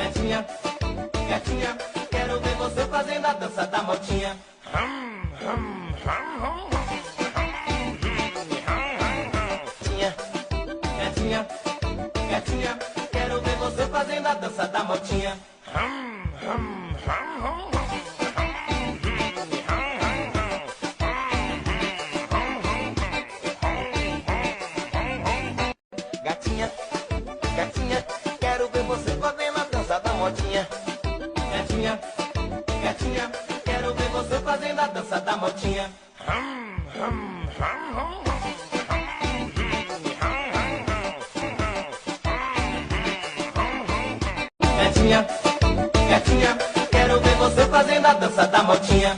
Gatinha, gatinha, quero ver você fazendo a dança da motinha. Gatinha, gatinha, gatinha, quero ver você fazendo a dança da motinha. Gatinha, gatinha, quero ver você fazendo a dança da motinha. Gatinha, gatinha, quero ver você fazendo a dança da motinha. Gatinha, gatinha, quero ver você fazendo a dança da motinha.